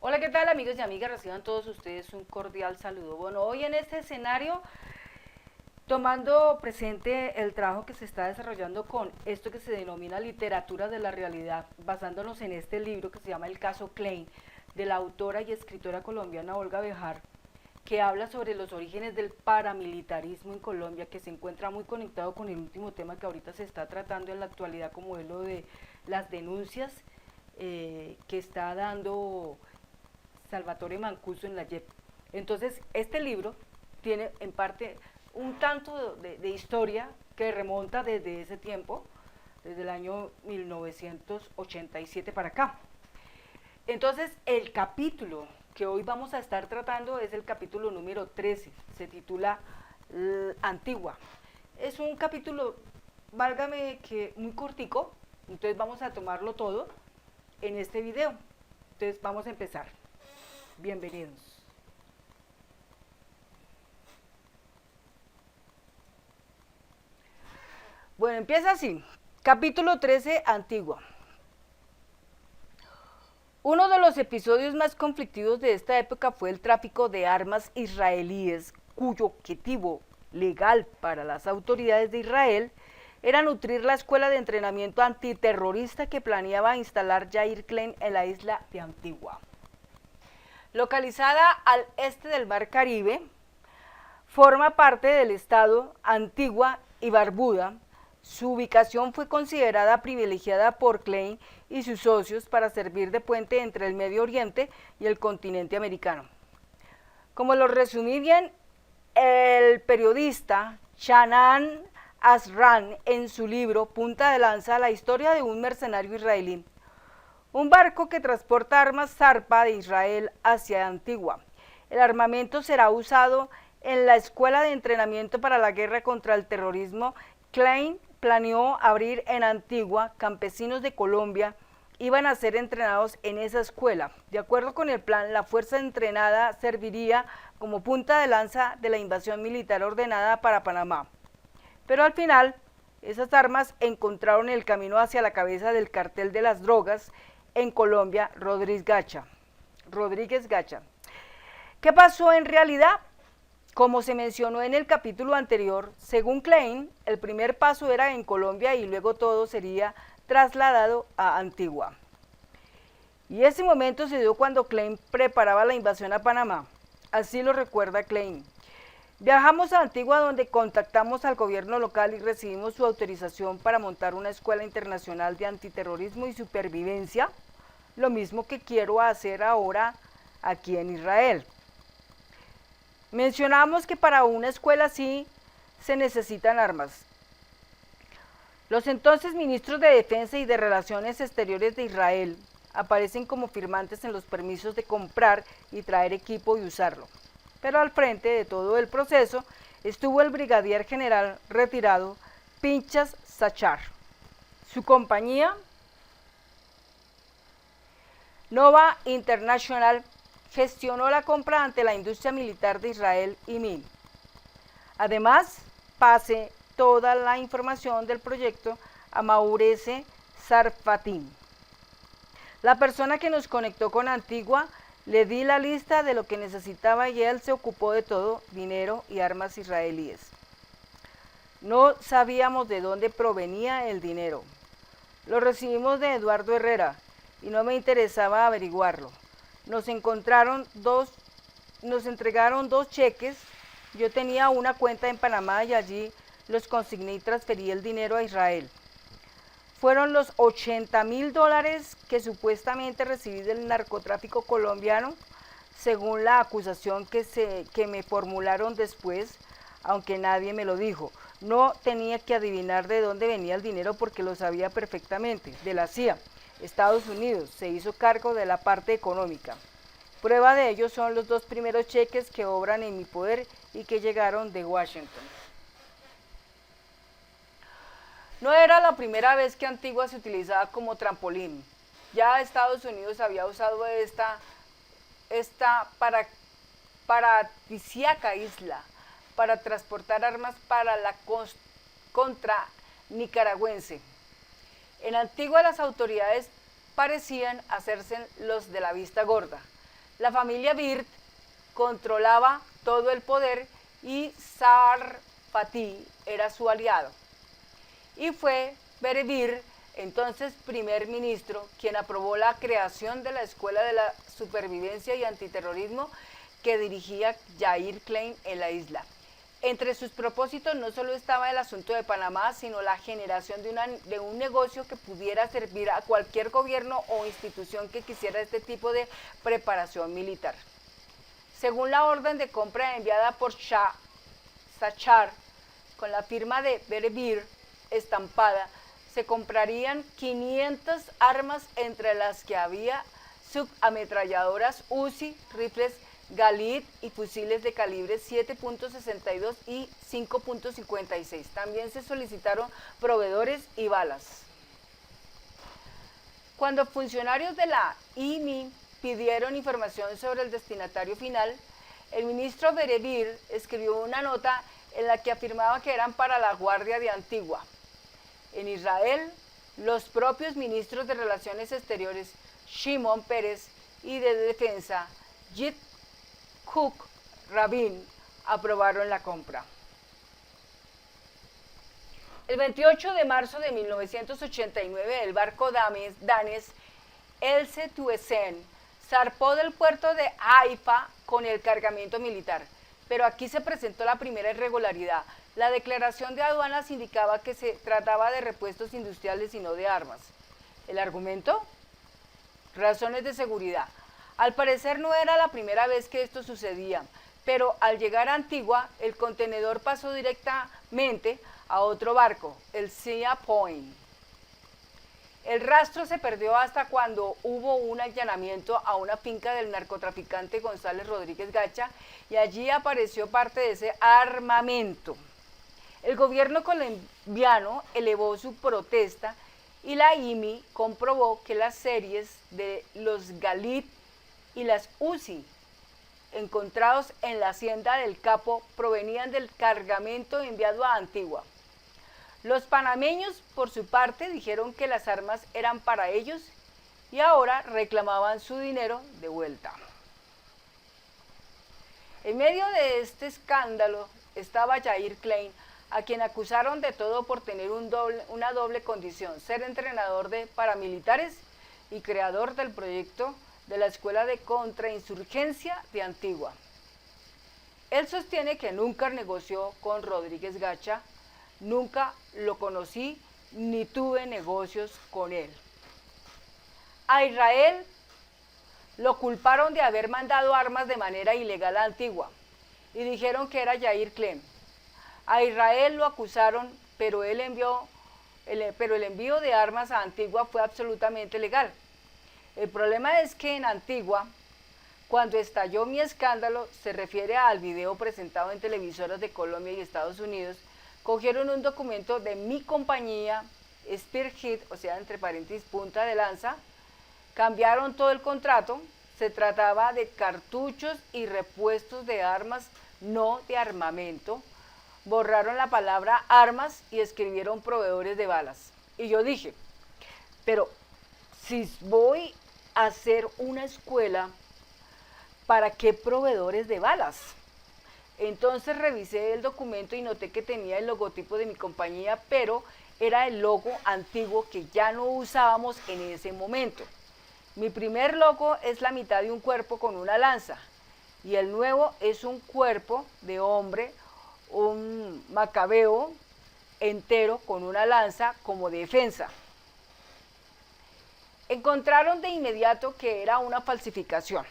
Hola, ¿qué tal amigos y amigas? Reciban todos ustedes un cordial saludo. Bueno, hoy en este escenario, tomando presente el trabajo que se está desarrollando con esto que se denomina literatura de la realidad, basándonos en este libro que se llama El caso Klein, de la autora y escritora colombiana Olga Bejar, que habla sobre los orígenes del paramilitarismo en Colombia, que se encuentra muy conectado con el último tema que ahorita se está tratando en la actualidad, como es lo de las denuncias que está dando Salvatore Mancuso en la JEP. Entonces, este libro tiene en parte un tanto de historia que remonta desde ese tiempo, desde el año 1987 para acá. Entonces, el capítulo que hoy vamos a estar tratando es el capítulo número 13, se titula Antigua. Es un capítulo, válgame que muy cortico, entonces vamos a tomarlo todo en este video. Entonces vamos a empezar. Bienvenidos. Bueno, empieza así. Capítulo 13, Antigua. Uno de los episodios más conflictivos de esta época fue el tráfico de armas israelíes, cuyo objetivo legal para las autoridades de Israel era nutrir la escuela de entrenamiento antiterrorista que planeaba instalar Yair Klein en la isla de Antigua. Localizada al este del Mar Caribe, forma parte del estado Antigua y Barbuda. Su ubicación fue considerada privilegiada por Klein y sus socios para servir de puente entre el Medio Oriente y el continente americano. Como lo resumí bien el periodista Shannon Asran en su libro Punta de Lanza, la historia de un mercenario israelí. Un barco que transporta armas zarpa de Israel hacia Antigua. El armamento será usado en la Escuela de Entrenamiento para la Guerra contra el Terrorismo. Klein planeó abrir en Antigua. Campesinos de Colombia iban a ser entrenados en esa escuela. De acuerdo con el plan, la fuerza entrenada serviría como punta de lanza de la invasión militar ordenada para Panamá. Pero al final, esas armas encontraron el camino hacia la cabeza del cartel de las drogas en Colombia, Rodríguez Gacha. ¿Qué pasó en realidad? Como se mencionó en el capítulo anterior, según Klein, el primer paso era en Colombia y luego todo sería trasladado a Antigua. Y ese momento se dio cuando Klein preparaba la invasión a Panamá. Así lo recuerda Klein. Viajamos a Antigua, donde contactamos al gobierno local y recibimos su autorización para montar una escuela internacional de antiterrorismo y supervivencia, lo mismo que quiero hacer ahora aquí en Israel. Mencionamos que para una escuela así se necesitan armas. Los entonces ministros de Defensa y de Relaciones Exteriores de Israel aparecen como firmantes en los permisos de comprar y traer equipo y usarlo. Pero al frente de todo el proceso estuvo el brigadier general retirado Pinchas Sachar. Su compañía, Nova International, gestionó la compra ante la industria militar de Israel y MIL. Además, pase toda la información del proyecto a Maurece Sarfatín. La persona que nos conectó con Antigua, le di la lista de lo que necesitaba y él se ocupó de todo, dinero y armas israelíes. No sabíamos de dónde provenía el dinero. Lo recibimos de Eduardo Herrera y no me interesaba averiguarlo. Nos entregaron dos cheques. Yo tenía una cuenta en Panamá y allí los consigné y transferí el dinero a Israel. Fueron los $80,000 que supuestamente recibí del narcotráfico colombiano, según la acusación que me formularon después, aunque nadie me lo dijo. No tenía que adivinar de dónde venía el dinero porque lo sabía perfectamente, de la CIA. Estados Unidos se hizo cargo de la parte económica. Prueba de ello son los dos primeros cheques que obran en mi poder y que llegaron de Washington. No era la primera vez que Antigua se utilizaba como trampolín. Ya Estados Unidos había usado esta paradisíaca isla para transportar armas para la contra nicaragüense. En Antigua las autoridades parecían hacerse los de la vista gorda. La familia Bird controlaba todo el poder y Zar Fatih era su aliado. Y fue Berebir, entonces primer ministro, quien aprobó la creación de la Escuela de la Supervivencia y Antiterrorismo que dirigía Yair Klein en la isla. Entre sus propósitos no solo estaba el asunto de Panamá, sino la generación de un negocio que pudiera servir a cualquier gobierno o institución que quisiera este tipo de preparación militar. Según la orden de compra enviada por Shah Sachar, con la firma de Berebir estampada, se comprarían 500 armas, entre las que había subametralladoras Uzi, rifles Galit y fusiles de calibre 7.62 y 5.56. También se solicitaron proveedores y balas. Cuando funcionarios de la IMI pidieron información sobre el destinatario final, el ministro Berebir escribió una nota en la que afirmaba que eran para la Guardia de Antigua. En Israel, los propios ministros de Relaciones Exteriores, Shimon Peres, y de Defensa, Yitzhak Rabin, aprobaron la compra. El 28 de marzo de 1989, el barco danés Else Tuesen zarpó del puerto de Haifa con el cargamento militar. Pero aquí se presentó la primera irregularidad. La declaración de aduanas indicaba que se trataba de repuestos industriales y no de armas. ¿El argumento? Razones de seguridad. Al parecer no era la primera vez que esto sucedía, pero al llegar a Antigua, el contenedor pasó directamente a otro barco, el Sea Point. El rastro se perdió hasta cuando hubo un allanamiento a una finca del narcotraficante González Rodríguez Gacha y allí apareció parte de ese armamento. El gobierno colombiano elevó su protesta y la IMI comprobó que las series de los Galit y las Uzi encontrados en la hacienda del Capo provenían del cargamento enviado a Antigua. Los panameños, por su parte, dijeron que las armas eran para ellos y ahora reclamaban su dinero de vuelta. En medio de este escándalo estaba Yair Klein, a quien acusaron de todo por tener una doble condición: ser entrenador de paramilitares y creador del proyecto de la Escuela de Contrainsurgencia de Antigua. Él sostiene que nunca negoció con Rodríguez Gacha, nunca lo conocí ni tuve negocios con él. A Israel lo culparon de haber mandado armas de manera ilegal a Antigua y dijeron que era Yair Klein. A Israel lo acusaron, pero el envío de armas a Antigua fue absolutamente legal. El problema es que en Antigua, cuando estalló mi escándalo, se refiere al video presentado en televisoras de Colombia y Estados Unidos, cogieron un documento de mi compañía, Spearhead, o sea, entre paréntesis, punta de lanza, cambiaron todo el contrato, se trataba de cartuchos y repuestos de armas, no de armamento, borraron la palabra armas y escribieron proveedores de balas. Y yo dije, pero si voy a hacer una escuela, ¿para qué proveedores de balas? Entonces revisé el documento y noté que tenía el logotipo de mi compañía, pero era el logo antiguo que ya no usábamos en ese momento. Mi primer logo es la mitad de un cuerpo con una lanza y el nuevo es un cuerpo de hombre, un macabeo entero con una lanza como defensa. Encontraron de inmediato que era una falsificación.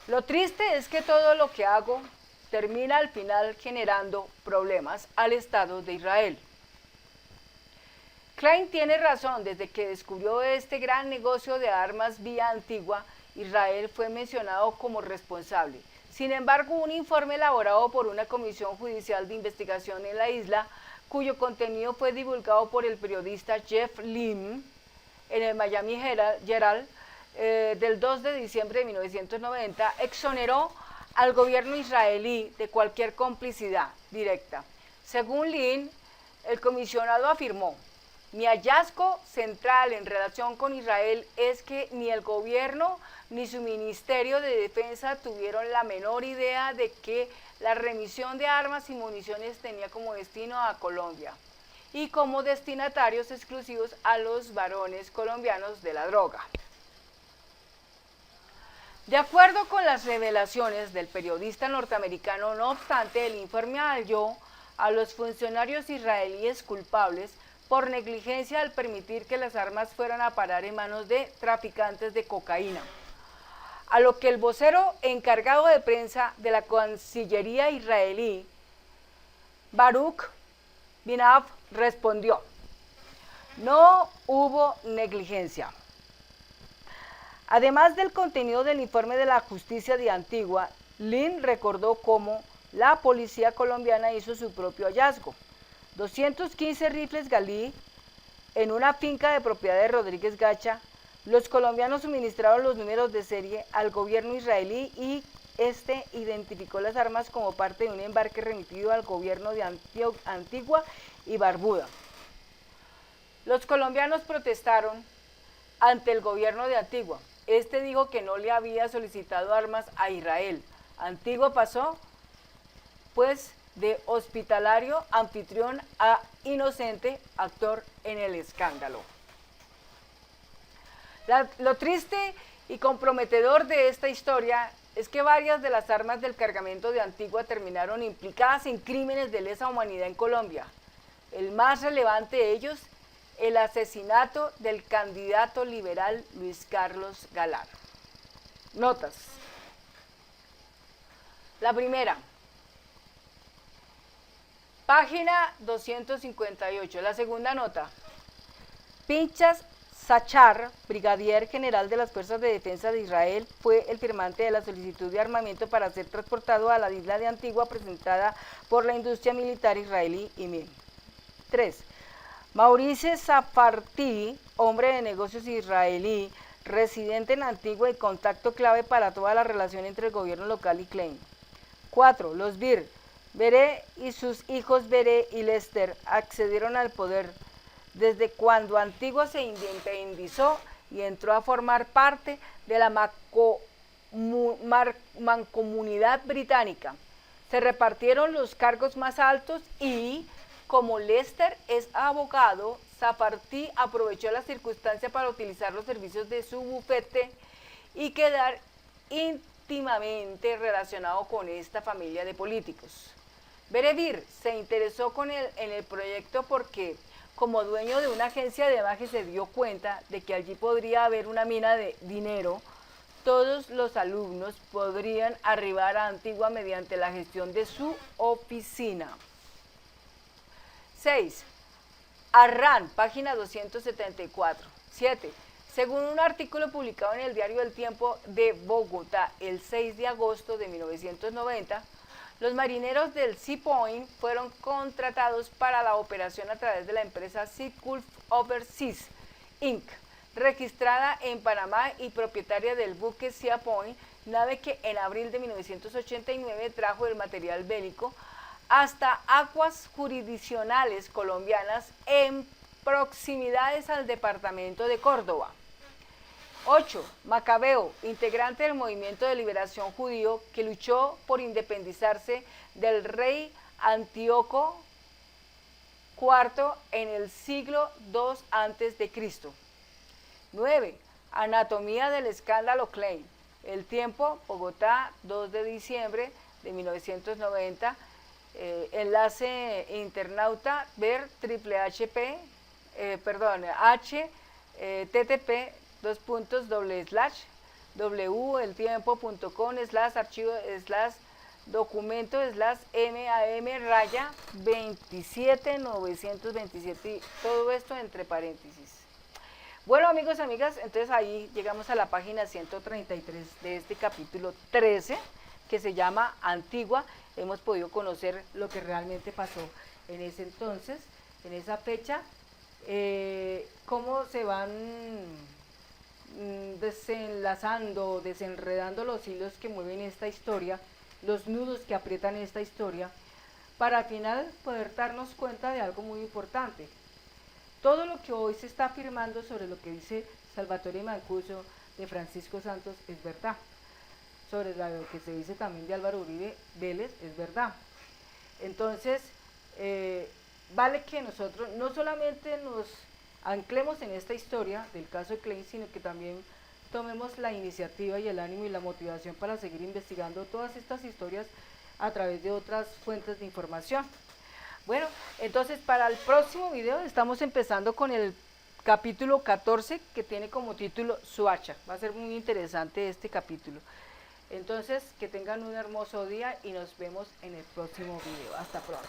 Lo triste es que todo lo que hago termina al final generando problemas al Estado de Israel. Klein tiene razón, desde que descubrió este gran negocio de armas vía Antigua, Israel fue mencionado como responsable. Sin embargo, un informe elaborado por una comisión judicial de investigación en la isla, cuyo contenido fue divulgado por el periodista Jeff Lim en el Miami Herald, del 2 de diciembre de 1990, exoneró al gobierno israelí de cualquier complicidad directa. Según Lin, el comisionado afirmó: Mi hallazgo central en relación con Israel es que ni el gobierno ni su Ministerio de Defensa tuvieron la menor idea de que la remisión de armas y municiones tenía como destino a Colombia y como destinatarios exclusivos a los varones colombianos de la droga. De acuerdo con las revelaciones del periodista norteamericano, no obstante, el informe halló a los funcionarios israelíes culpables por negligencia al permitir que las armas fueran a parar en manos de traficantes de cocaína. A lo que el vocero encargado de prensa de la Cancillería israelí, Baruch Binav, respondió: no hubo negligencia. Además del contenido del informe de la justicia de Antigua, Lynn recordó cómo la policía colombiana hizo su propio hallazgo. 215 rifles Galí en una finca de propiedad de Rodríguez Gacha. Los colombianos suministraron los números de serie al gobierno israelí y este identificó las armas como parte de un embarque remitido al gobierno de Antigua y Barbuda. Los colombianos protestaron ante el gobierno de Antigua. Este dijo que no le había solicitado armas a Israel. Antigua pasó, pues, de hospitalario, anfitrión a inocente actor en el escándalo. Lo triste y comprometedor de esta historia es que varias de las armas del cargamento de Antigua terminaron implicadas en crímenes de lesa humanidad en Colombia. El más relevante de ellos, el asesinato del candidato liberal Luis Carlos Galán. Notas. La primera. Página 258, la segunda nota. Pinchas Sachar, brigadier general de las Fuerzas de Defensa de Israel, fue el firmante de la solicitud de armamento para ser transportado a la isla de Antigua presentada por la industria militar israelí IMIM. 3. Maurice Safarti, hombre de negocios israelí, residente en Antigua y contacto clave para toda la relación entre el gobierno local y Klein. 4. Los Bir. Beré y sus hijos Beré y Lester accedieron al poder desde cuando Antigua se independizó y entró a formar parte de la mancomunidad británica. Se repartieron los cargos más altos y, como Lester es abogado, Safarti aprovechó la circunstancia para utilizar los servicios de su bufete y quedar íntimamente relacionado con esta familia de políticos. Berevir se interesó en el proyecto porque, como dueño de una agencia de viajes, se dio cuenta de que allí podría haber una mina de dinero. Todos los alumnos podrían arribar a Antigua mediante la gestión de su oficina. 6. Arran, página 274. 7. Según un artículo publicado en el diario El Tiempo de Bogotá el 6 de agosto de 1990, los marineros del Seapoint fueron contratados para la operación a través de la empresa Sea Gulf Overseas, Inc., registrada en Panamá y propietaria del buque Seapoint, nave que en abril de 1989 trajo el material bélico hasta aguas jurisdiccionales colombianas en proximidades al departamento de Córdoba. 8. Macabeo, integrante del movimiento de liberación judío que luchó por independizarse del rey Antíoco IV en el siglo II a.C. 9. Anatomía del escándalo Klein. El Tiempo, Bogotá, 2 de diciembre de 1990. Enlace internauta ver www.eltiempo.com/documento/mam-27 todo esto entre paréntesis. Bueno, amigos y amigas, entonces ahí llegamos a la página 133 de este capítulo 13 que se llama Antigua. Hemos podido conocer lo que realmente pasó en ese entonces, en esa fecha, cómo se van desenlazando, desenredando los hilos que mueven esta historia, los nudos que aprietan esta historia, para al final poder darnos cuenta de algo muy importante. todo lo que hoy se está afirmando sobre lo que dice Salvatore Mancuso de Francisco Santos es verdad. Sobre lo que se dice también de Álvaro Uribe Vélez es verdad. Entonces, vale que nosotros no solamente nos anclemos en esta historia del caso Klein, sino que también tomemos la iniciativa y el ánimo y la motivación para seguir investigando todas estas historias a través de otras fuentes de información. Bueno, entonces para el próximo video estamos empezando con el capítulo 14, que tiene como título Soacha. Va a ser muy interesante este capítulo. Entonces, que tengan un hermoso día y nos vemos en el próximo video. Hasta pronto.